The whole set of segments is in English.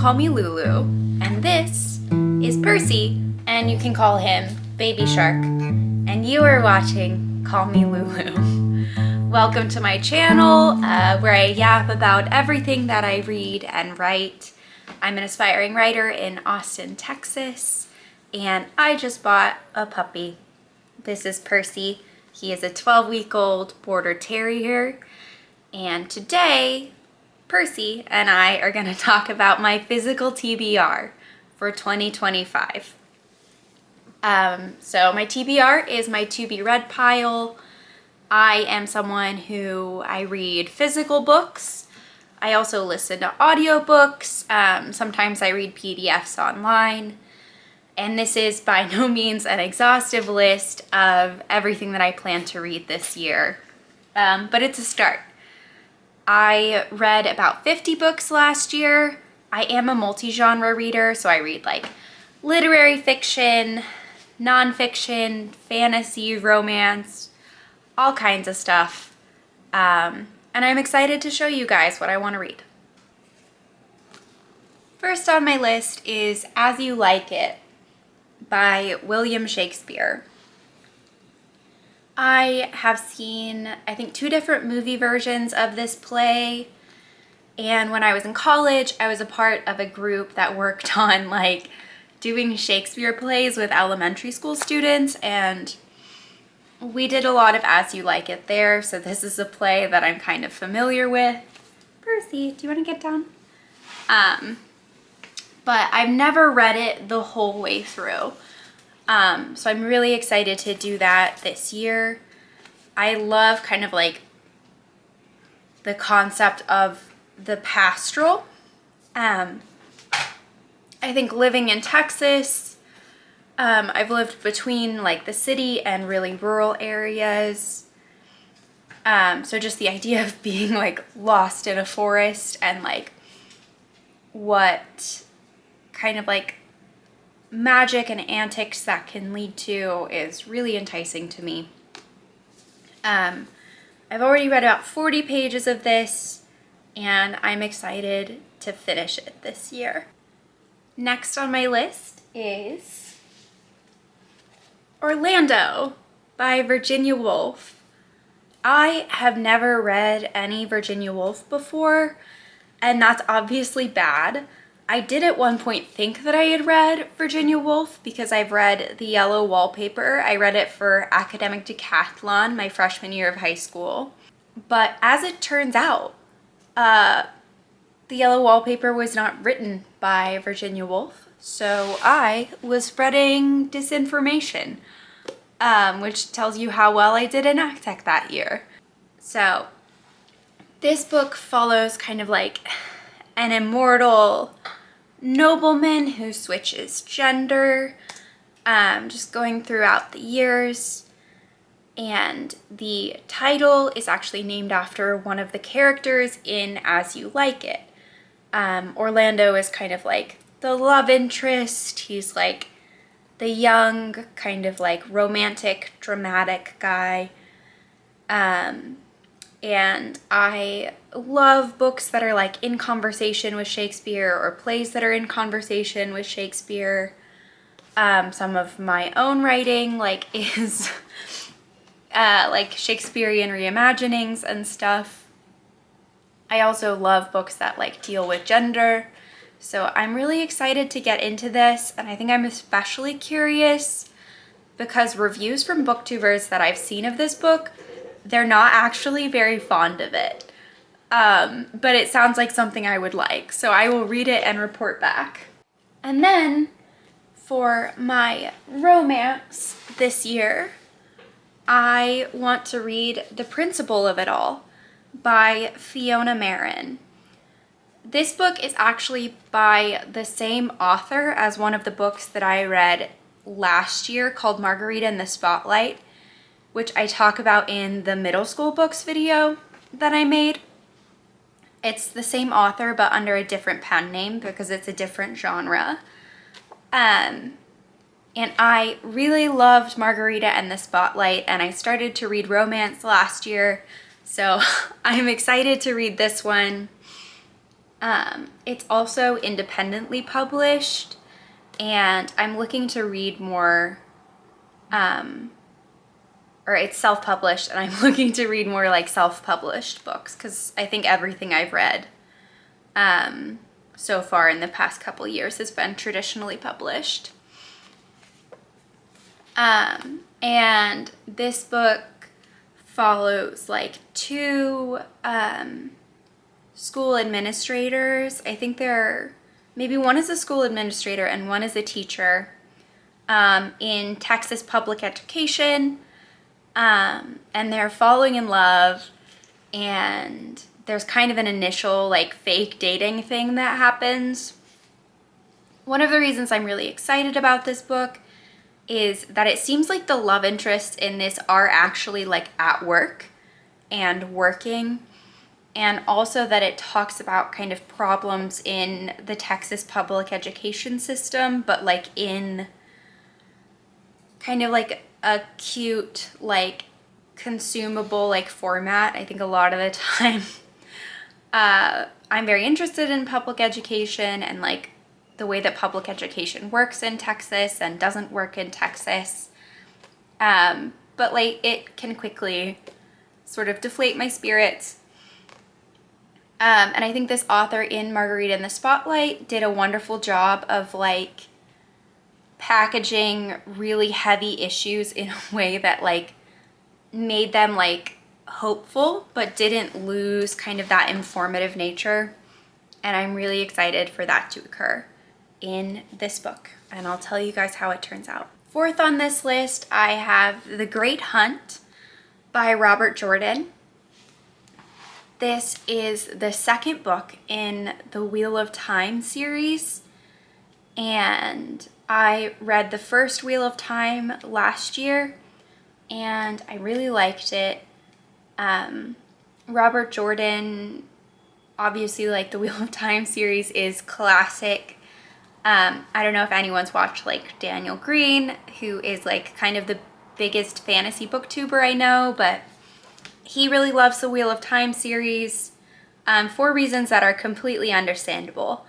call me Lulu, and this is Percy, and you can call him Baby Shark, and you are watching Call Me Lulu. Welcome to my channel, where I yap about everything that I read and write. I'm an aspiring writer in Austin, Texas, and I just bought a puppy. This is Percy. He is a 12-week-old border terrier, and today Percy and I are going to talk about my physical TBR for 2025. So my TBR is my to-be-read pile. I am someone who I read physical books. I also listen to audiobooks. Sometimes I read PDFs online. And this is by no means an exhaustive list of everything that I plan to read this year, but it's a start. I read about 50 books last year. I am a multi-genre reader, so I read like literary fiction, nonfiction, fantasy, romance, all kinds of stuff. And I'm excited to show you guys what I want to read. First on my list is As You Like It by William Shakespeare. I have seen, I think, 2 different movie versions of this play, and when I was in college, I was a part of a group that worked on like doing Shakespeare plays with elementary school students, and we did a lot of As You Like It there, so this is a play that I'm kind of familiar with. Percy, do you want to get down? But I've never read it the whole way through. So I'm really excited to do that this year. I love kind of like the concept of the pastoral. I think living in Texas, I've lived between like the city and really rural areas. So just the idea of being like lost in a forest and like what kind of like magic and antics that can lead to is really enticing to me. I've already read about 40 pages of this, and I'm excited to finish it this year. Next on my list is Orlando by Virginia Woolf. I have never read any Virginia Woolf before, and that's obviously bad. I did at one point think that I had read Virginia Woolf because I've read The Yellow Wallpaper. I read it for academic decathlon my freshman year of high school. But as it turns out, The Yellow Wallpaper was not written by Virginia Woolf. So I was spreading disinformation, which tells you how well I did in ACTEC that year. So this book follows kind of like an immortal nobleman who switches gender, just going throughout the years. And the title is actually named after one of the characters in As You Like It. Orlando is kind of like the love interest. He's like the young, kind of like romantic, dramatic guy. And I love books that are like in conversation with Shakespeare or plays that are in conversation with Shakespeare. Some of my own writing like is like Shakespearean reimaginings and stuff. I also love books that like deal with gender. So I'm really excited to get into this, and I think I'm especially curious because reviews from booktubers that I've seen of this book, they're not actually very fond of it. But it sounds like something I would like, so I will read it and report back. And then for my romance this year, I want to read The Principle of It All by Fiona Marin. This book is actually by the same author as one of the books that I read last year called Margarita in the Spotlight, which I talk about in the middle school books video that I made. It's the same author but under a different pen name because it's a different genre. And I really loved Margarita and the Spotlight, and I started to read romance last year, so I'm excited to read this one. It's also independently published, and I'm looking to read more, or it's self-published, and I'm looking to read more like self-published books, because I think everything I've read so far in the past couple years has been traditionally published. And this book follows like two school administrators. I think maybe one is a school administrator and one is a teacher in Texas public education, and they're falling in love, and there's kind of an initial like fake dating thing that happens. One of the reasons I'm really excited about this book is that it seems like the love interests in this are actually like at work and working, and also that it talks about kind of problems in the Texas public education system, but like in kind of like a cute, like consumable like format. I think a lot of the time I'm very interested in public education and like the way that public education works in Texas and doesn't work in Texas. But like it can quickly sort of deflate my spirits. And I think this author in Margarita in the Spotlight did a wonderful job of like packaging really heavy issues in a way that like made them like hopeful, but didn't lose kind of that informative nature. And I'm really excited for that to occur in this book, and I'll tell you guys how it turns out. Fourth on this list, I have The Great Hunt by Robert Jordan. This is the second book in the Wheel of Time series, and I read the first Wheel of Time last year, and I really liked it. Robert Jordan, obviously, like the Wheel of Time series is classic. I don't know if anyone's watched like Daniel Green, who is like kind of the biggest fantasy booktuber I know, but he really loves the Wheel of Time series for reasons that are completely understandable.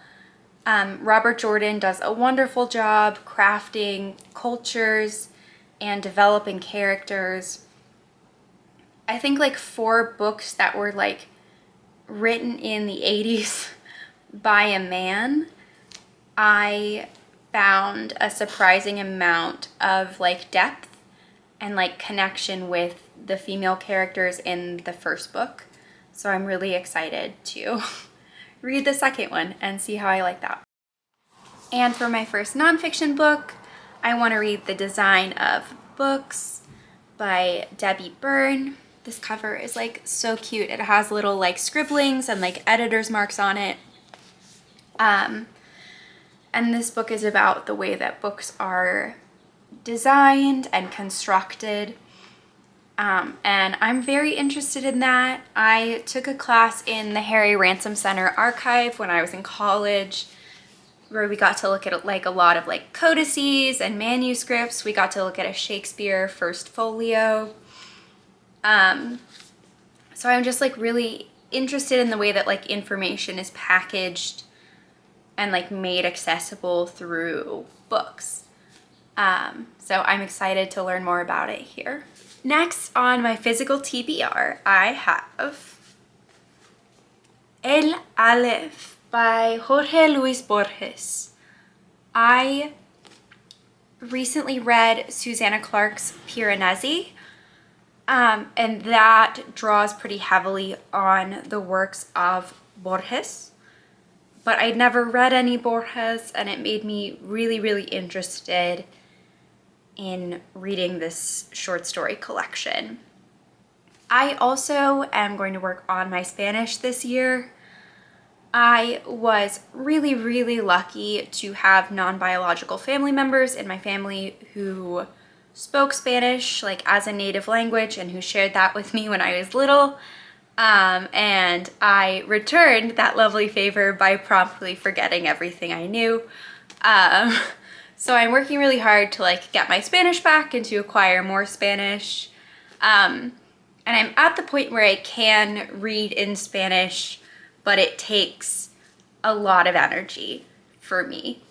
Robert Jordan does a wonderful job crafting cultures and developing characters. I think like 4 books that were like written in the 80s by a man, I found a surprising amount of like depth and like connection with the female characters in the first book. So I'm really excited to read the second one and see how I like that. And for my first nonfiction book, I want to read The Design of Books by Debbie Byrne. This cover is like so cute. It has little like scribblings and like editor's marks on it. And this book is about the way that books are designed and constructed. And I'm very interested in that. I took a class in the Harry Ransom Center archive when I was in college, where we got to look at like a lot of like codices and manuscripts. We got to look at a Shakespeare first folio. So I'm just like really interested in the way that like information is packaged and like made accessible through books. So I'm excited to learn more about it here. Next on my physical TBR, I have El Aleph by Jorge Luis Borges. I recently read Susanna Clarke's Piranesi, and that draws pretty heavily on the works of Borges. But I'd never read any Borges, and it made me really, really interested in reading this short story collection. I also am going to work on my Spanish this year. I was really, really lucky to have non-biological family members in my family who spoke Spanish like as a native language and who shared that with me when I was little. And I returned that lovely favor by promptly forgetting everything I knew. So I'm working really hard to like get my Spanish back and to acquire more Spanish. And I'm at the point where I can read in Spanish, but it takes a lot of energy for me.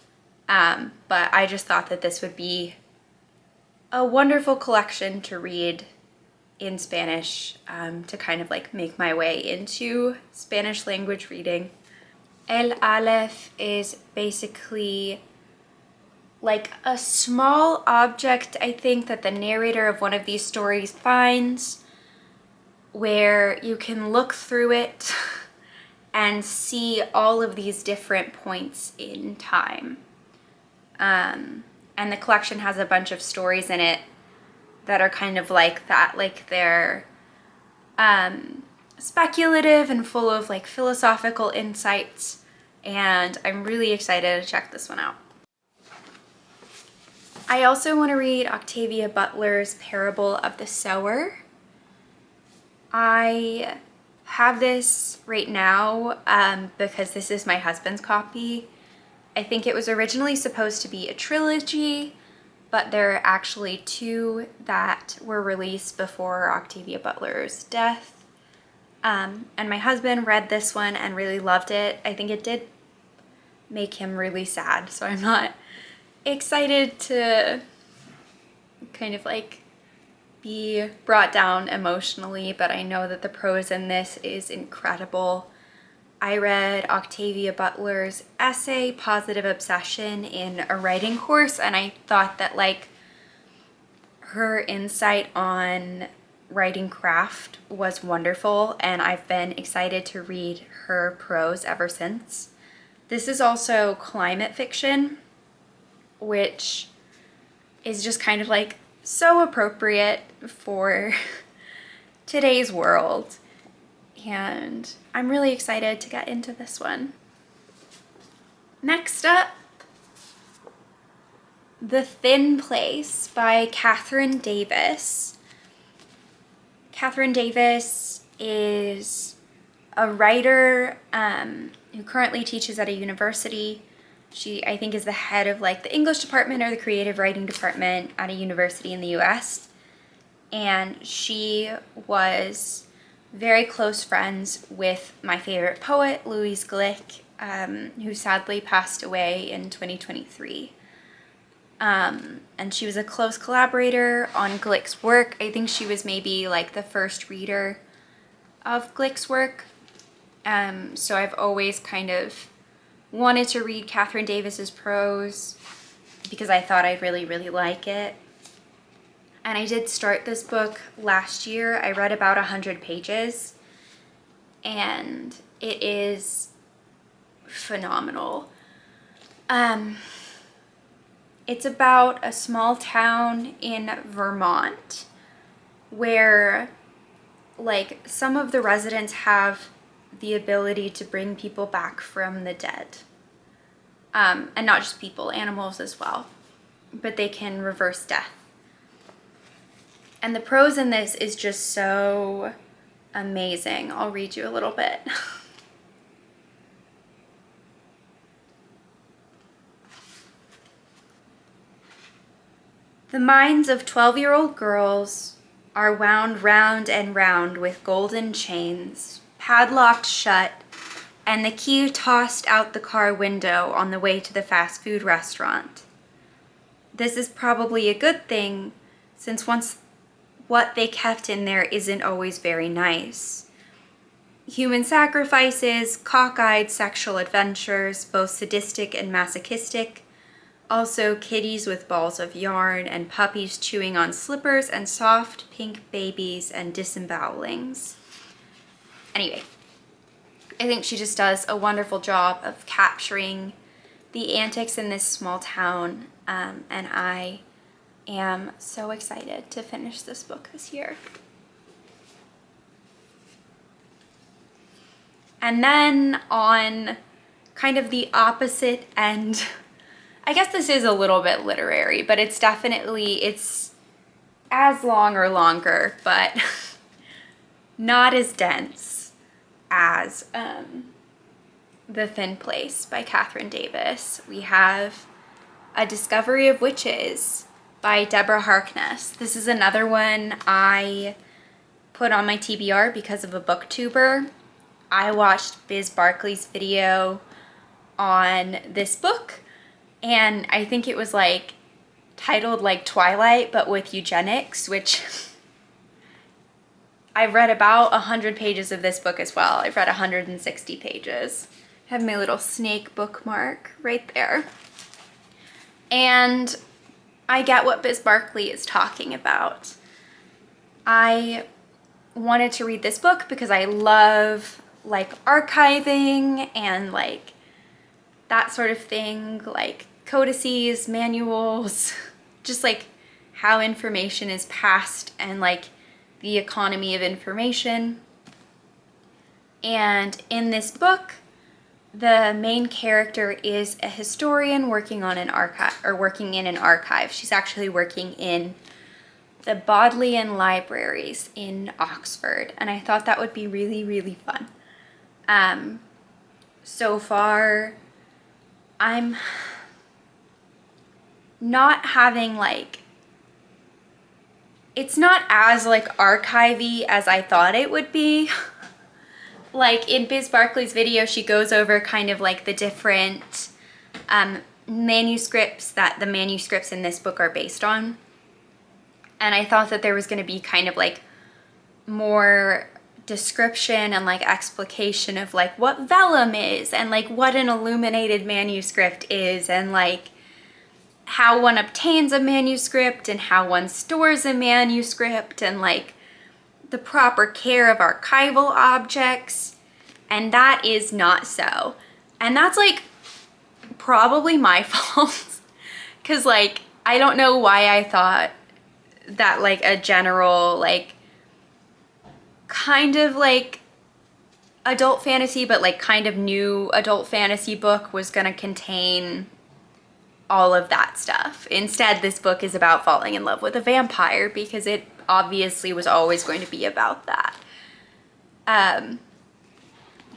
But I just thought that this would be a wonderful collection to read in Spanish, to kind of like make my way into Spanish language reading. El Aleph is basically like a small object, I think, that the narrator of one of these stories finds, where you can look through it and see all of these different points in time. And the collection has a bunch of stories in it that are kind of like that, like they're speculative and full of like philosophical insights, and I'm really excited to check this one out. I also want to read Octavia Butler's Parable of the Sower. I have this right now because this is my husband's copy. I think it was originally supposed to be a trilogy, but there are actually 2 that were released before Octavia Butler's death. And my husband read this one and really loved it. I think it did make him really sad, so I'm not excited to kind of like be brought down emotionally, but I know that the prose in this is incredible. I read Octavia Butler's essay, Positive Obsession, in a writing course, and I thought that like her insight on writing craft was wonderful, and I've been excited to read her prose ever since. This is also climate fiction, which is just kind of like so appropriate for today's world. And I'm really excited to get into this one. Next up, The Thin Place by Catherine Davis. Catherine Davis is a writer who currently teaches at a university. She, I think, is the head of like the English department or the creative writing department at a university in the US. And she was very close friends with my favorite poet, Louise Glick, who sadly passed away in 2023. And she was a close collaborator on Glick's work. I think she was maybe like the first reader of Glick's work. So I've always kind of wanted to read Catherine Davis's prose because I thought I'd really, really like it. And I did start this book last year. I read about 100 pages, and it is phenomenal. It's about a small town in Vermont where like some of the residents have the ability to bring people back from the dead. And not just people, animals as well. But they can reverse death. And the prose in this is just so amazing. I'll read you a little bit. The minds of 12-year-old girls are wound round and round with golden chains, padlocked shut, and the key tossed out the car window on the way to the fast food restaurant. This is probably a good thing, since once what they kept in there isn't always very nice. Human sacrifices, cockeyed sexual adventures, both sadistic and masochistic, also kitties with balls of yarn and puppies chewing on slippers and soft pink babies and disembowelings. Anyway, I think she just does a wonderful job of capturing the antics in this small town, and I am so excited to finish this book this year. And then on kind of the opposite end, I guess this is a little bit literary, but it's as long or longer, but not as dense as The Thin Place by Catherine Davis. We have A Discovery of Witches by Deborah Harkness. This is another one I put on my TBR because of a booktuber. I watched Biz Barkley's video on this book, and I think it was like titled like Twilight but with eugenics, which I've read about 100 pages of this book as well. I've read 160 pages. I have my little snake bookmark right there. And I get what Biz Barkley is talking about. I wanted to read this book because I love like archiving and like that sort of thing, like codices, manuals, just like how information is passed and like the economy of information. And in this book, the main character is a historian working on an archive, or working in an archive. She's actually working in the Bodleian Libraries in Oxford, and I thought that would be really, really fun. So far, I'm not having like, it's not as like archivy as I thought it would be. Like in Biz Barkley's video, she goes over kind of like the different manuscripts that the manuscripts in this book are based on. And I thought that there was going to be kind of like more description and like explication of like what vellum is and like what an illuminated manuscript is and like how one obtains a manuscript and how one stores a manuscript and like the proper care of archival objects. And that is not so. And that's like probably my fault, because like I don't know why I thought that like a general like kind of like adult fantasy but like kind of new adult fantasy book was gonna contain all of that stuff. Instead, this book is about falling in love with a vampire because it obviously was always going to be about that.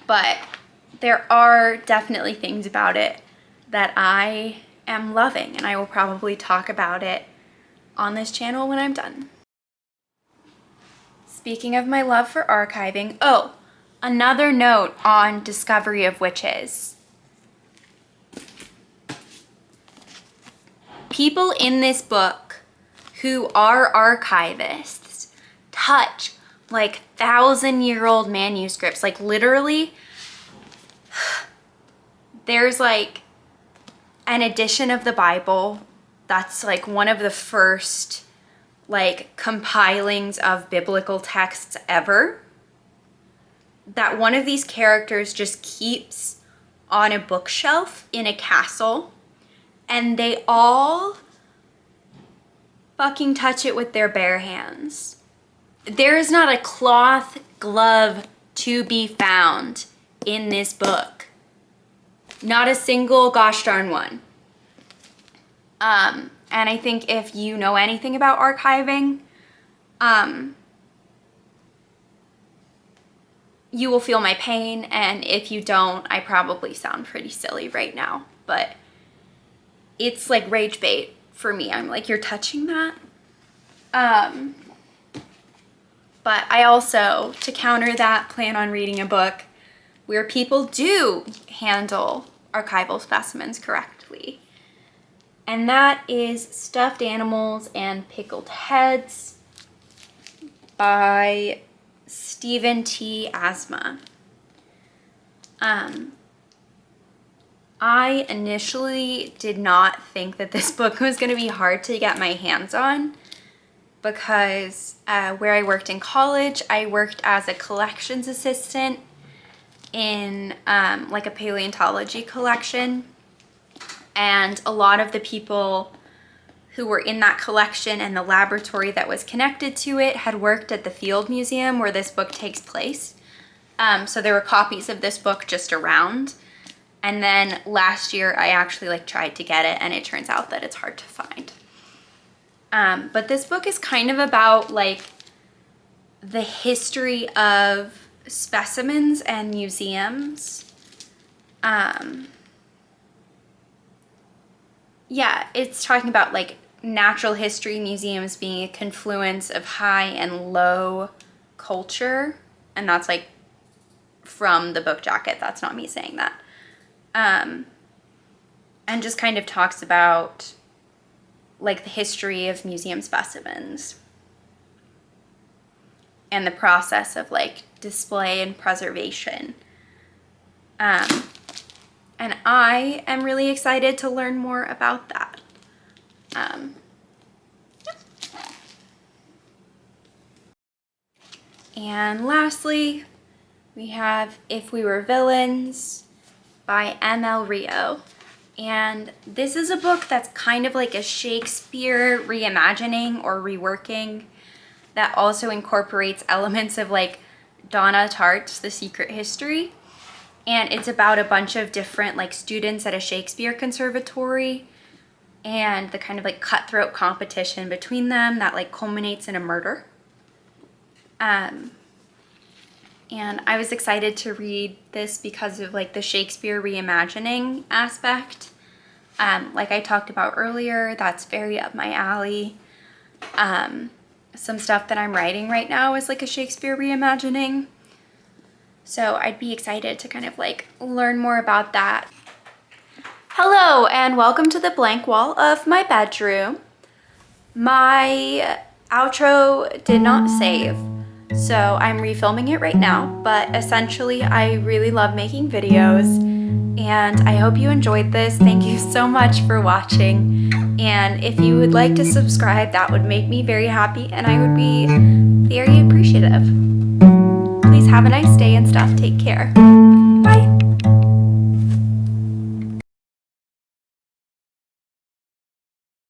But there are definitely things about it that I am loving, and I will probably talk about it on this channel when I'm done. Speaking of my love for archiving, oh, another note on Discovery of Witches. People in this book who are archivists touch like 1,000-year-old manuscripts. Like literally, there's like an edition of the Bible that's like one of the first like compilings of biblical texts ever, that one of these characters just keeps on a bookshelf in a castle, and they all fucking touch it with their bare hands. There is not a cloth glove to be found in this book. Not a single gosh darn one. And I think if you know anything about archiving, you will feel my pain, and if you don't, I probably sound pretty silly right now, but it's like rage bait for me. I'm like, you're touching that? But I also, to counter that, plan on reading a book where people do handle archival specimens correctly. And that is Stuffed Animals and Pickled Heads by Stephen T. Asma. I initially did not think that this book was going to be hard to get my hands on, because where I worked in college, I worked as a collections assistant in like a paleontology collection. And a lot of the people who were in that collection and the laboratory that was connected to it had worked at the Field Museum where this book takes place. So there were copies of this book just around. And then last year I actually like tried to get it, and it turns out that it's hard to find. But this book is kind of about like the history of specimens and museums. Yeah, it's talking about like natural history museums being a confluence of high and low culture. And that's like from the book jacket. That's not me saying that. and just kind of talks about like the history of museum specimens and the process of like display and preservation. And I am really excited to learn more about that. And lastly, we have If We Were Villains by M.L. Rio. And this is a book that's kind of like a Shakespeare reimagining or reworking that also incorporates elements of like Donna Tartt's The Secret History. And it's about a bunch of different like students at a Shakespeare conservatory and the kind of like cutthroat competition between them that like culminates in a murder. And I was excited to read this because of like the Shakespeare reimagining aspect. Like I talked about earlier, that's very up my alley. Some stuff that I'm writing right now is like a Shakespeare reimagining. So I'd be excited to kind of like learn more about that. Hello and welcome to the blank wall of my bedroom. My outro did not save, so I'm refilming it right now, but essentially I really love making videos and I hope you enjoyed this. Thank you so much for watching, and if you would like to subscribe, that would make me very happy and I would be very appreciative. Please have a nice day and stuff. Take care.